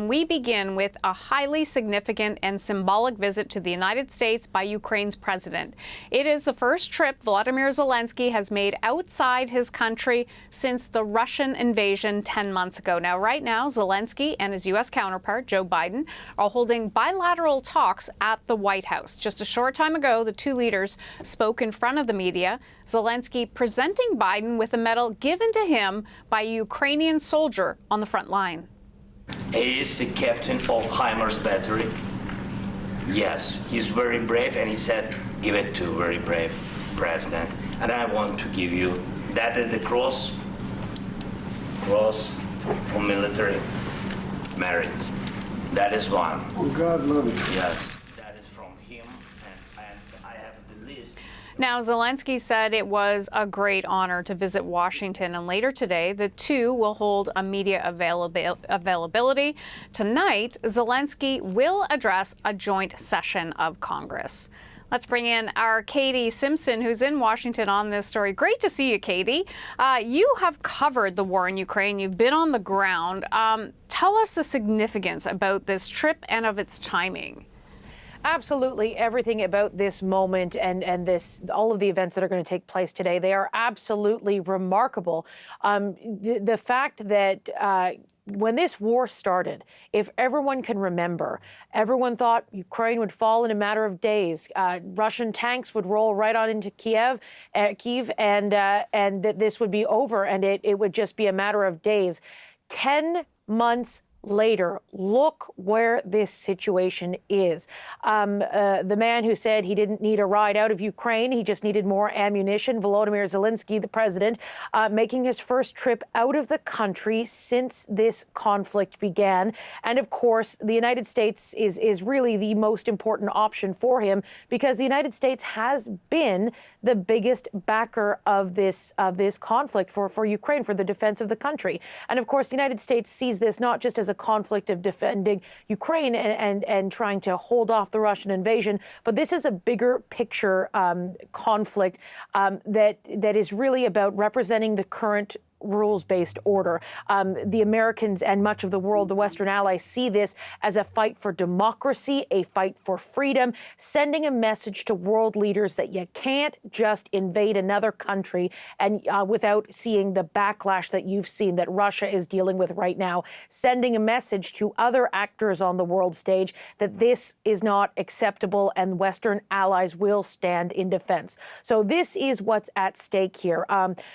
We begin with a highly significant and symbolic visit to the United States by Ukraine's president. It is the first trip Volodymyr Zelenskyy has made outside his country since the Russian invasion 10 months ago. Now, right now, Zelenskyy and his U.S. counterpart, Joe Biden, are holding bilateral talks at the White House. Just a short time ago, the two leaders spoke in front of the media, Zelenskyy presenting Biden with a medal given to him by a Ukrainian soldier on the front line. He is the captain of HIMARS battery. Yes, he's very brave, and he said, give it to very brave president. And I want to give you, that is the cross for military merit. That is one. Oh, God love it. Yes, that is from him, and I have the list. Now, Zelenskyy said it was a great honor to visit Washington, and later today, the two will hold a media availability. Tonight, Zelenskyy will address a joint session of Congress. Let's bring in our Katie Simpson, who's in Washington on this story. Great to see you, Katie. You have covered the war in Ukraine. You've been on the ground. Tell us the significance about this trip and of its timing. Absolutely everything about this moment and this, all of the events that are going to take place today, they are absolutely remarkable. The fact that when this war started, if everyone can remember, everyone thought Ukraine would fall in a matter of days. Russian tanks would roll right on into Kiev, and that this would be over, and it would just be a matter of days. 10 months later, look where this situation is. The man who said he didn't need a ride out of Ukraine, he just needed more ammunition, Volodymyr Zelenskyy, the president, making his first trip out of the country since this conflict began. And of course, the United States is really the most important option for him, because the United States has been the biggest backer of this conflict for Ukraine, for the defense of the country. And of course, the United States sees this not just as a conflict of defending Ukraine and trying to hold off the Russian invasion, but this is a bigger picture conflict that is really about representing the current rules-based order. The Americans and much of the world, the Western allies, see this as a fight for democracy, a fight for freedom, sending a message to world leaders that you can't just invade another country and without seeing the backlash that you've seen that Russia is dealing with right now, sending a message to other actors on the world stage that this is not acceptable and Western allies will stand in defense. So this is what's at stake here.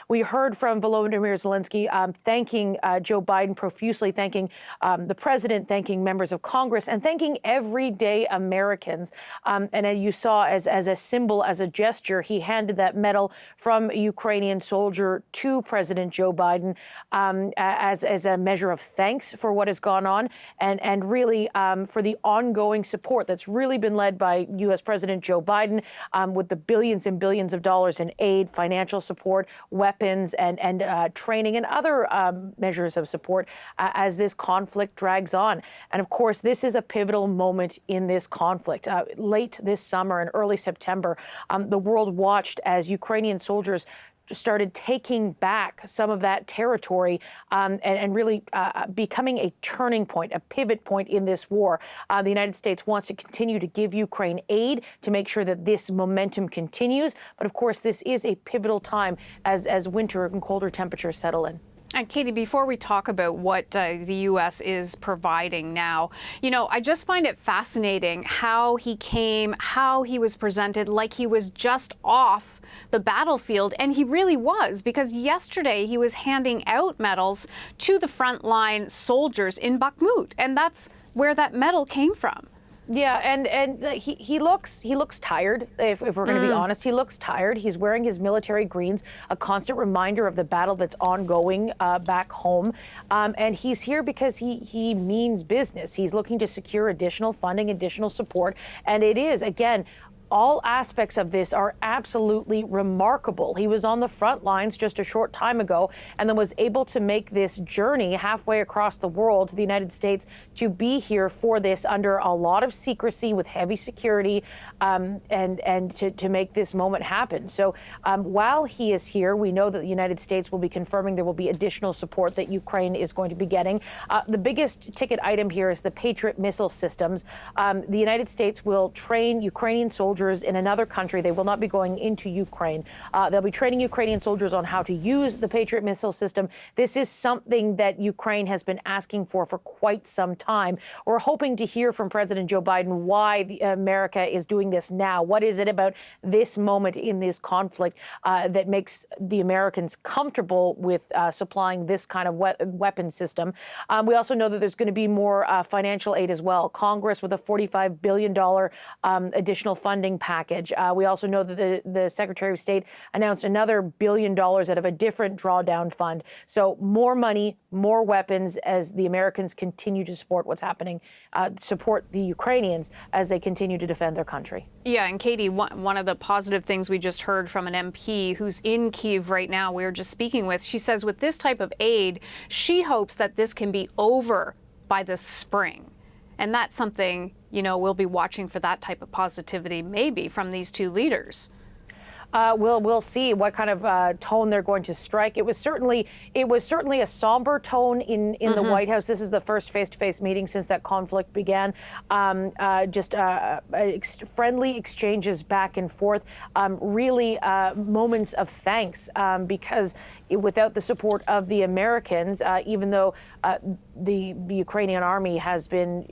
We heard from Volodymyr Zelenskyy thanking Joe Biden profusely, thanking the president, thanking members of Congress, and thanking everyday Americans. And you saw as a symbol, as a gesture, he handed that medal from a Ukrainian soldier to President Joe Biden as a measure of thanks for what has gone on and really for the ongoing support that's really been led by U.S. President Joe Biden with the billions and billions of dollars in aid, financial support, weapons, and training and other measures of support as this conflict drags on. And of course, this is a pivotal moment in this conflict. Late this summer and early September, the world watched as Ukrainian soldiers started taking back some of that territory and really becoming a turning point, a pivot point in this war. The United States wants to continue to give Ukraine aid to make sure that this momentum continues. But of course, this is a pivotal time as winter and colder temperatures settle in. And Katie, before we talk about what the U.S. is providing now, I just find it fascinating how he came, how he was presented like he was just off the battlefield. And he really was, because yesterday he was handing out medals to the frontline soldiers in Bakhmut. And that's where that medal came from. Yeah, and he looks tired, if we're going to be honest. He looks tired. He's wearing his military greens, a constant reminder of the battle that's ongoing back home. And he's here because he means business. He's looking to secure additional funding, additional support. And it is, again, all aspects of this are absolutely remarkable. He was on the front lines just a short time ago and then was able to make this journey halfway across the world to the United States to be here for this under a lot of secrecy with heavy security, and to make this moment happen. So while he is here, we know that the United States will be confirming there will be additional support that Ukraine is going to be getting. The biggest ticket item here is the Patriot missile systems. The United States will train Ukrainian soldiers in another country. They will not be going into Ukraine. They'll be training Ukrainian soldiers on how to use the Patriot missile system. This is something that Ukraine has been asking for quite some time. We're hoping to hear from President Joe Biden why America is doing this now. What is it about this moment in this conflict that makes the Americans comfortable with supplying this kind of weapon system? We also know that there's going to be more financial aid as well. Congress with a $45 billion additional funding package. We also know that the Secretary of State announced another $1 billion out of a different drawdown fund. So more money, more weapons as the Americans continue to support what's happening, support the Ukrainians as they continue to defend their country. Yeah, and Katie, one of the positive things we just heard from an MP who's in Kyiv right now, we were just speaking with, she says with this type of aid, she hopes that this can be over by the spring. And that's something, we'll be watching for that type of positivity maybe from these two leaders. We'll see what kind of tone they're going to strike. It was certainly a somber tone in the White House. This is the first face-to-face meeting since that conflict began. Friendly exchanges back and forth. Really moments of thanks because without the support of the Americans, even though the Ukrainian army has been,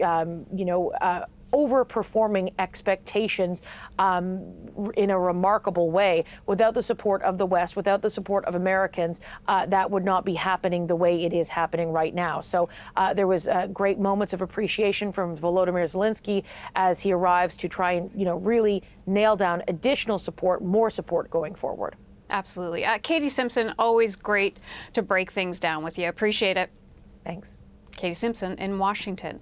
overperforming expectations in a remarkable way. Without the support of the West, without the support of Americans, that would not be happening the way it is happening right now. So there was great moments of appreciation from Volodymyr Zelenskyy as he arrives to try and really nail down additional support, more support going forward. Absolutely. Katie Simpson, always great to break things down with you. Appreciate it. Thanks. Katie Simpson in Washington.